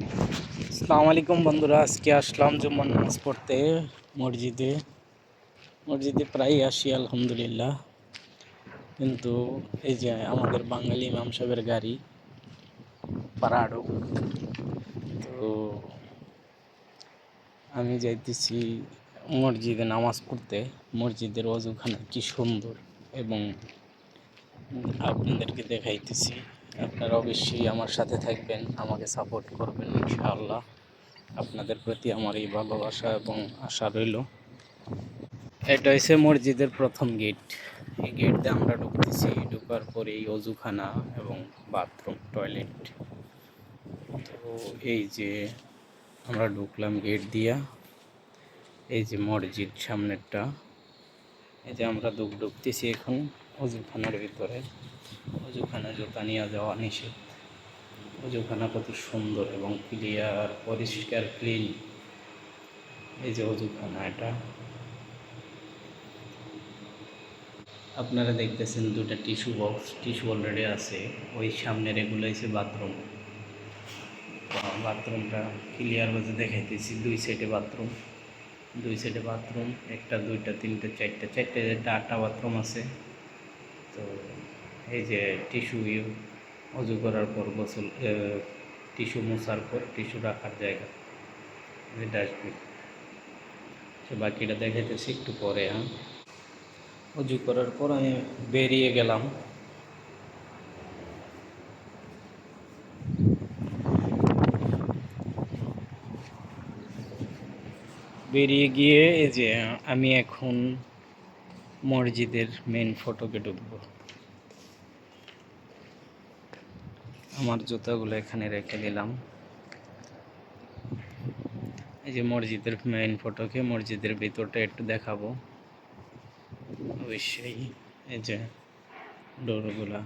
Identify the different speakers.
Speaker 1: আসসালামু আলাইকুম বন্ধুরা, আজকে আসলাম জুম্মার নামাজ পড়তে মসজিদে। মসজিদে প্রায় আসি আলহামদুলিল্লাহ, কিন্তু এই যে আমাদের বাঙালি ইমাম সাহেবের গাড়ি পারাডো, তো আমি যাইতেছি মসজিদে নামাজ পড়তে। মসজিদের ওযুখানা কি সুন্দর, এবং আপনাদেরকে দেখাইতেছি। আপনারা অবশ্যই আমার সাথে থাকবেন, আমাকে সাপোর্ট করবেন ইনশাআল্লাহ। আপনাদের প্রতি আমার এই ভালোবাসা এবং আশা রইল। এটা হচ্ছে মসজিদের প্রথম গেট। এই গেট দিয়ে আমরা ঢুকতেছি, ঢুকার পরে এই অজুখানা এবং বাথরুম টয়লেট। তো এই যে আমরা ঢুকলাম গেট দিয়া, এই যে মসজিদ সামনেরটা। এই যে আমরা ঢুকতেছি এখন অজুখানার ভিতরে। অজুখানা জুতা নিয়ে যাওয়া নিষেধ। অজুখানা কত সুন্দর এবং ক্লিয়ার, পরিষ্কার, ক্লিন। এই যে অজুখানা, এটা আপনারা দেখতেছেন দুটা টিস্যু বক্স, টিস্যু অলরেডি আছে। ওই সামনের এগুলো হচ্ছে বাথরুম। বাথরুমটা ক্লিয়ার ভাবে দেখাইতেছি। দুই সাইডে বাথরুম, একটা দুইটা তিনটা চারটা আটটা বাথরুম আছে। তো এই যে টিস্যু অজু করার পর গোসল, টিস্যু মোছার পর টিস্যু রাখার জায়গা, ডাস্টবিন। তো বাকিটা দেখাইতেছি একটু পরে। অজু করার পর আমি বেরিয়ে গেলাম। বেরিয়ে গিয়ে এই যে আমি এখন মসজিদের মেন ফটকে ঢুকবো। আমার জুতাগুলো এখানে রেখে দিলাম। এই যে মসজিদের মেইন ফটকে, মসজিদের ভিতরটা একটু দেখাবো অবশ্যই। এই যে ডোরগুলা